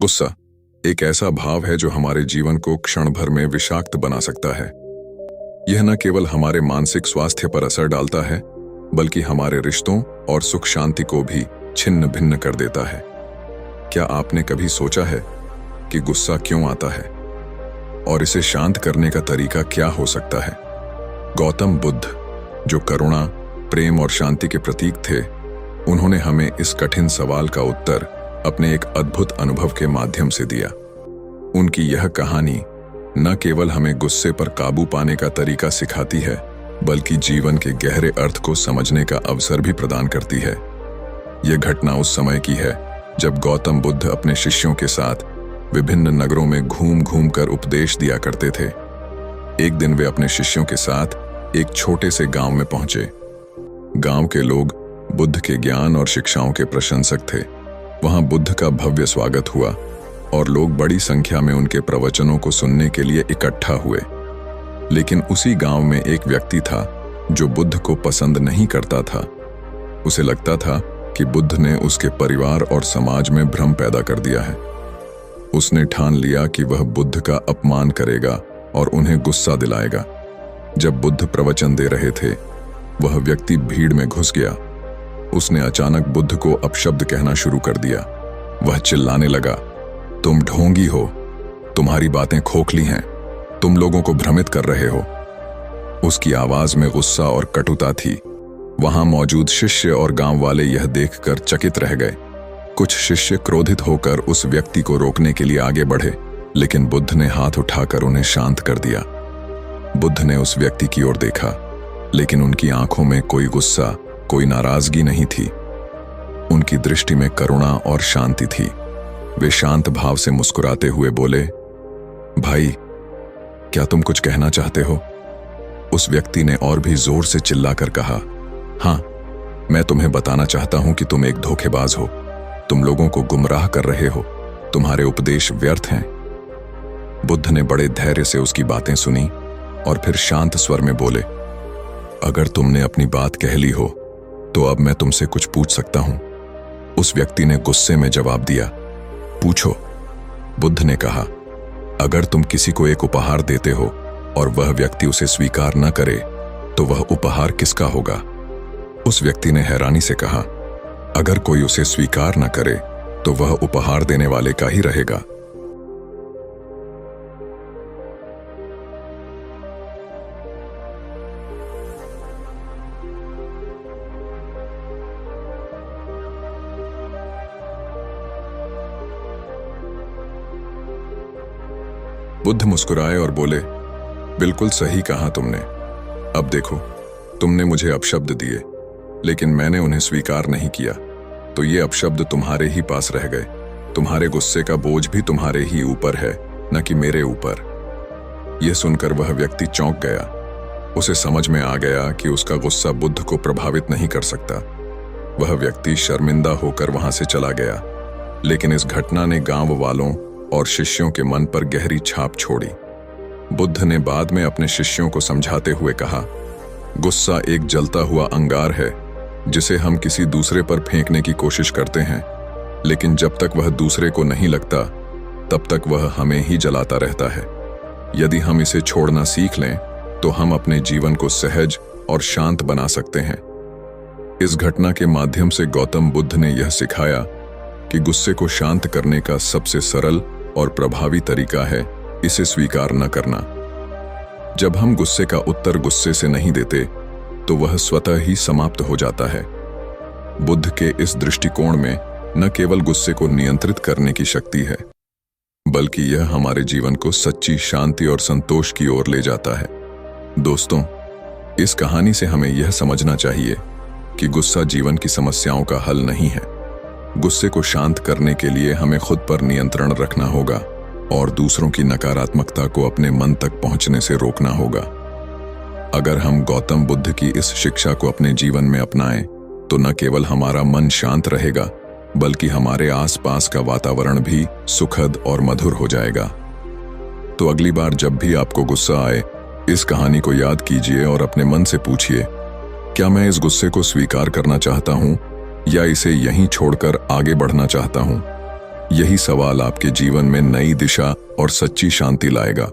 गुस्सा एक ऐसा भाव है जो हमारे जीवन को क्षण भर में विषाक्त बना सकता है। यह न केवल हमारे मानसिक स्वास्थ्य पर असर डालता है, बल्कि हमारे रिश्तों और सुख शांति को भी छिन्न भिन्न कर देता है। क्या आपने कभी सोचा है कि गुस्सा क्यों आता है और इसे शांत करने का तरीका क्या हो सकता है? गौतम बुद्ध, जो करुणा, प्रेम और शांति के प्रतीक थे, उन्होंने हमें इस कठिन सवाल का उत्तर अपने एक अद्भुत अनुभव के माध्यम से दिया। उनकी यह कहानी न केवल हमें गुस्से पर काबू पाने का तरीका सिखाती है, बल्कि जीवन के गहरे अर्थ को समझने का अवसर भी प्रदान करती है। यह घटना उस समय की है जब गौतम बुद्ध अपने शिष्यों के साथ विभिन्न नगरों में घूम घूम कर उपदेश दिया करते थे। एक दिन वे अपने शिष्यों के साथ एक छोटे से गांव में पहुंचे। गांव के लोग बुद्ध के ज्ञान और शिक्षाओं के प्रशंसक थे। वहां बुद्ध का भव्य स्वागत हुआ और लोग बड़ी संख्या में उनके प्रवचनों को सुनने के लिए इकट्ठा हुए। लेकिन उसी गांव में एक व्यक्ति था जो बुद्ध को पसंद नहीं करता था। उसे लगता था कि बुद्ध ने उसके परिवार और समाज में भ्रम पैदा कर दिया है। उसने ठान लिया कि वह बुद्ध का अपमान करेगा और उन्हें गुस्सा दिलाएगा। जब बुद्ध प्रवचन दे रहे थे, वह व्यक्ति भीड़ में घुस गया। उसने अचानक बुद्ध को अपशब्द कहना शुरू कर दिया। वह चिल्लाने लगा, तुम ढोंगी हो, तुम्हारी बातें खोखली हैं, तुम लोगों को भ्रमित कर रहे हो। उसकी आवाज में गुस्सा और कटुता थी। वहां मौजूद शिष्य और गांव वाले यह देखकर चकित रह गए। कुछ शिष्य क्रोधित होकर उस व्यक्ति को रोकने के लिए आगे बढ़े, लेकिन बुद्ध ने हाथ उठाकर उन्हें शांत कर दिया। बुद्ध ने उस व्यक्ति की ओर देखा, लेकिन उनकी आंखों में कोई गुस्सा, कोई नाराजगी नहीं थी। उनकी दृष्टि में करुणा और शांति थी। वे शांत भाव से मुस्कुराते हुए बोले, भाई, क्या तुम कुछ कहना चाहते हो? उस व्यक्ति ने और भी जोर से चिल्लाकर कहा, हाँ, मैं तुम्हें बताना चाहता हूं कि तुम एक धोखेबाज हो। तुम लोगों को गुमराह कर रहे हो। तुम्हारे उपदेश व्यर्थ हैं। बुद्ध ने बड़े धैर्य से उसकी बातें सुनी और फिर शांत स्वर में बोले, अगर तुमने अपनी बात कह ली हो तो अब मैं तुमसे कुछ पूछ सकता हूं। उस व्यक्ति ने गुस्से में जवाब दिया, पूछो। बुद्ध ने कहा, अगर तुम किसी को एक उपहार देते हो और वह व्यक्ति उसे स्वीकार न करे, तो वह उपहार किसका होगा? उस व्यक्ति ने हैरानी से कहा, अगर कोई उसे स्वीकार न करे तो वह उपहार देने वाले का ही रहेगा। बुद्ध मुस्कुराए और बोले, बिल्कुल सही कहा तुमने। अब देखो, तुमने मुझे अपशब्द दिए, लेकिन मैंने उन्हें स्वीकार नहीं किया, तो ये अपशब्द तुम्हारे ही पास रह गए। तुम्हारे गुस्से का बोझ भी तुम्हारे ही ऊपर है, न कि मेरे ऊपर। यह सुनकर वह व्यक्ति चौंक गया। उसे समझ में आ गया कि उसका गुस्सा बुद्ध को प्रभावित नहीं कर सकता। वह व्यक्ति शर्मिंदा होकर वहां से चला गया। लेकिन इस घटना ने गांव वालों और शिष्यों के मन पर गहरी छाप छोड़ी। बुद्ध ने बाद में अपने शिष्यों को समझाते हुए कहा, गुस्सा एक जलता हुआ अंगार है जिसे हम किसी दूसरे पर फेंकने की कोशिश करते हैं, लेकिन जब तक वह दूसरे को नहीं लगता, तब तक वह हमें ही जलाता रहता है। यदि हम इसे छोड़ना सीख लें, तो हम अपने जीवन को सहज और शांत बना सकते हैं। इस घटना के माध्यम से गौतम बुद्ध ने यह सिखाया कि गुस्से को शांत करने का सबसे सरल और प्रभावी तरीका है इसे स्वीकार न करना। जब हम गुस्से का उत्तर गुस्से से नहीं देते, तो वह स्वतः ही समाप्त हो जाता है। बुद्ध के इस दृष्टिकोण में न केवल गुस्से को नियंत्रित करने की शक्ति है, बल्कि यह हमारे जीवन को सच्ची शांति और संतोष की ओर ले जाता है। दोस्तों, इस कहानी से हमें यह समझना चाहिए कि गुस्सा जीवन की समस्याओं का हल नहीं है। गुस्से को शांत करने के लिए हमें खुद पर नियंत्रण रखना होगा और दूसरों की नकारात्मकता को अपने मन तक पहुंचने से रोकना होगा। अगर हम गौतम बुद्ध की इस शिक्षा को अपने जीवन में अपनाएं, तो न केवल हमारा मन शांत रहेगा, बल्कि हमारे आसपास का वातावरण भी सुखद और मधुर हो जाएगा। तो अगली बार जब भी आपको गुस्सा आए, इस कहानी को याद कीजिए और अपने मन से पूछिए, क्या मैं इस गुस्से को स्वीकार करना चाहता हूं या इसे यहीं छोड़कर आगे बढ़ना चाहता हूं? यही सवाल आपके जीवन में नई दिशा और सच्ची शांति लाएगा।